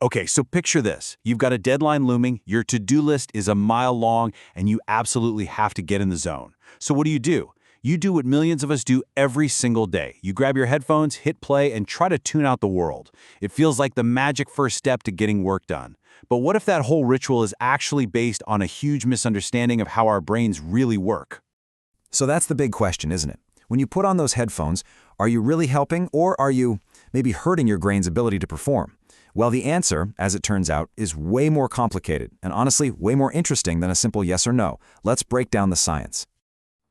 Okay, so picture this. You've got a deadline looming, your to-do list is a mile long, and you absolutely have to get in the zone. So what do? You do what millions of us do every single day. You grab your headphones, hit play, and try to tune out the world. It feels like the magic first step to getting work done. But what if that whole ritual is actually based on a huge misunderstanding of how our brains really work? So that's the big question, isn't it? When you put on those headphones, are you really helping, or are you maybe hurting your brain's ability to perform? Well, the answer, as it turns out, is way more complicated and honestly way more interesting than a simple yes or no. Let's break down the science.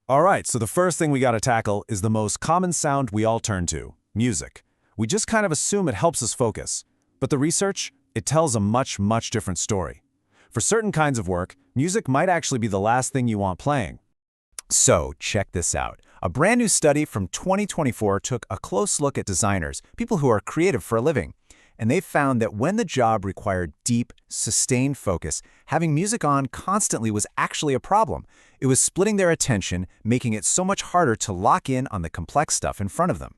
All right, so the first thing we got to tackle is the most common sound we all turn to, music. We just kind of assume it helps us focus. But the research, it tells a much different story. For certain kinds of work, music might actually be the last thing you want playing. So, check this out. A brand new study from 2024 took a close look at designers, people who are creative for a living. And they found that when the job required deep, sustained focus, having music on constantly was actually a problem. It was splitting their attention, making it so much harder to lock in on the complex stuff in front of them.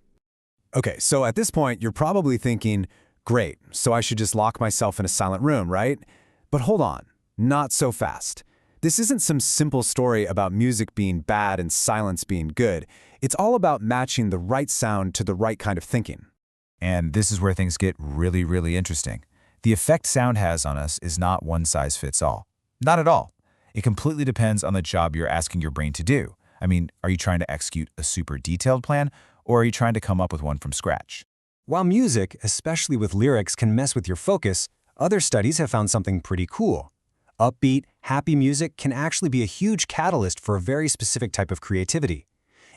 Okay, so at this point, you're probably thinking, great, so I should just lock myself in a silent room, right? But hold on, not so fast. This isn't some simple story about music being bad and silence being good. It's all about matching the right sound to the right kind of thinking. And this is where things get really interesting. The effect sound has on us is not one size fits all. Not at all. It completely depends on the job you're asking your brain to do. I mean, are you trying to execute a super detailed plan, or are you trying to come up with one from scratch? While music, especially with lyrics, can mess with your focus, other studies have found something pretty cool. Upbeat, happy music can actually be a huge catalyst for a very specific type of creativity.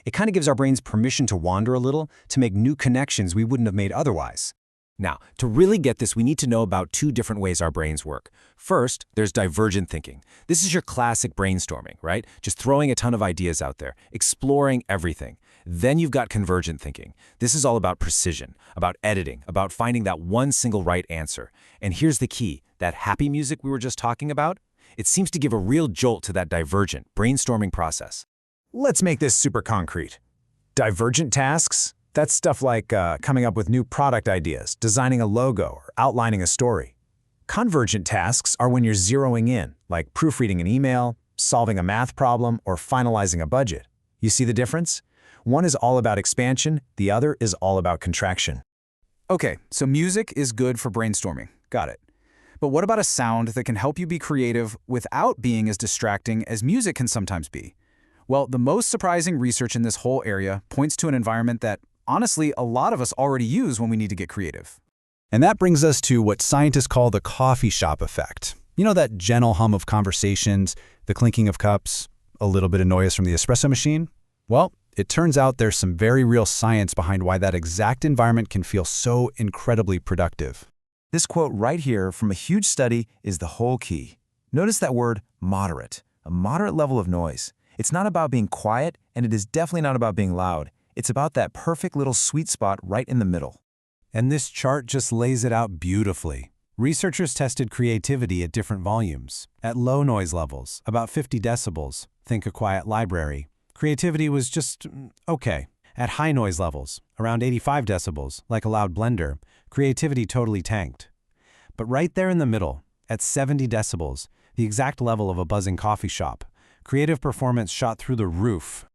It kind of gives our brains permission to wander a little, to make new connections we wouldn't have made otherwise. Now, to really get this, we need to know about two different ways our brains work. First, there's divergent thinking. This is your classic brainstorming, right? Just throwing a ton of ideas out there, exploring everything. Then you've got convergent thinking. This is all about precision, about editing, about finding that one single right answer. And here's the key, that happy music we were just talking about, it seems to give a real jolt to that divergent brainstorming process. Let's make this super concrete. Divergent tasks? That's stuff like coming up with new product ideas, designing a logo, or outlining a story. Convergent tasks are when you're zeroing in, like proofreading an email, solving a math problem, or finalizing a budget. You see the difference? One is all about expansion, the other is all about contraction. Okay, so music is good for brainstorming. Got it. But what about a sound that can help you be creative without being as distracting as music can sometimes be? Well, the most surprising research in this whole area points to an environment that, honestly, a lot of us already use when we need to get creative. And that brings us to what scientists call the coffee shop effect. You know, that gentle hum of conversations, the clinking of cups, a little bit of noise from the espresso machine? Well, it turns out there's some very real science behind why that exact environment can feel so incredibly productive. This quote right here from a huge study is the whole key. Notice that word moderate, a moderate level of noise. It's not about being quiet, and it is definitely not about being loud. It's about that perfect little sweet spot right in the middle. And this chart just lays it out beautifully. Researchers tested creativity at different volumes. At low noise levels, about 50 decibels, think a quiet library, creativity was just okay. At high noise levels, around 85 decibels, like a loud blender, creativity totally tanked. But right there in the middle, at 70 decibels, the exact level of a buzzing coffee shop, creative performance shot through the roof.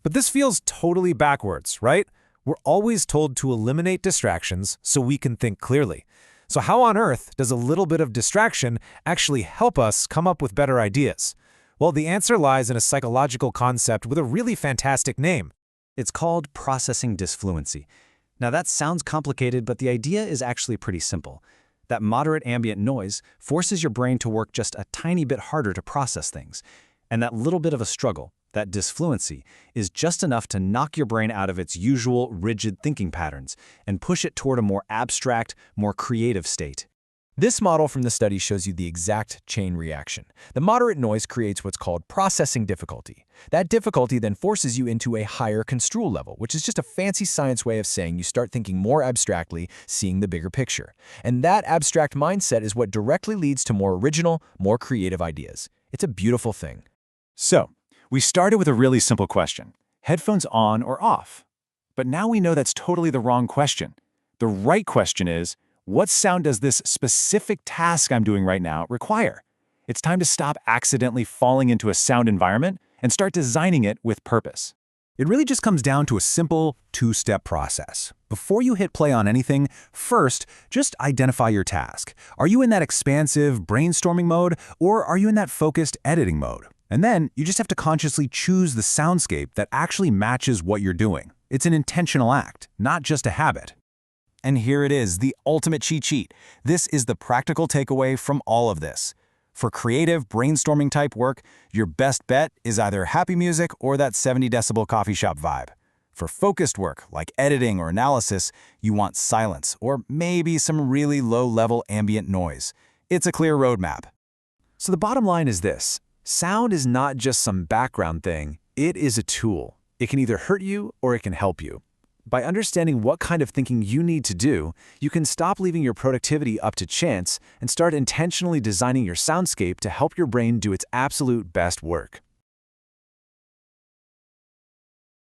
But this feels totally backwards, right? We're always told to eliminate distractions so we can think clearly. So how on earth does a little bit of distraction actually help us come up with better ideas? Well, the answer lies in a psychological concept with a really fantastic name. It's called processing disfluency. Now that sounds complicated, but the idea is actually pretty simple. That moderate ambient noise forces your brain to work just a tiny bit harder to process things. And that little bit of a struggle, that disfluency, is just enough to knock your brain out of its usual rigid thinking patterns and push it toward a more abstract, more creative state. This model from the study shows you the exact chain reaction. The moderate noise creates what's called processing difficulty. That difficulty then forces you into a higher construal level, which is just a fancy science way of saying you start thinking more abstractly, seeing the bigger picture. And that abstract mindset is what directly leads to more original, more creative ideas. It's a beautiful thing. So, we started with a really simple question. Headphones on or off? But now we know that's totally the wrong question. The right question is, What sound does this specific task I'm doing right now require? It's time to stop accidentally falling into a sound environment and start designing it with purpose. It really just comes down to a simple two-step process. Before you hit play on anything, first, just identify your task. Are you in that expansive brainstorming mode, or are you in that focused editing mode? And then you just have to consciously choose the soundscape that actually matches what you're doing. It's an intentional act, not just a habit. And here it is, the ultimate cheat sheet. This is the practical takeaway from all of this. For creative, brainstorming type work, your best bet is either happy music or that 70 decibel coffee shop vibe. For focused work, like editing or analysis, you want silence or maybe some really low-level ambient noise. It's a clear roadmap. So the bottom line is this: sound is not just some background thing, it is a tool. It can either hurt you or it can help you. By understanding what kind of thinking you need to do, you can stop leaving your productivity up to chance and start intentionally designing your soundscape to help your brain do its absolute best work.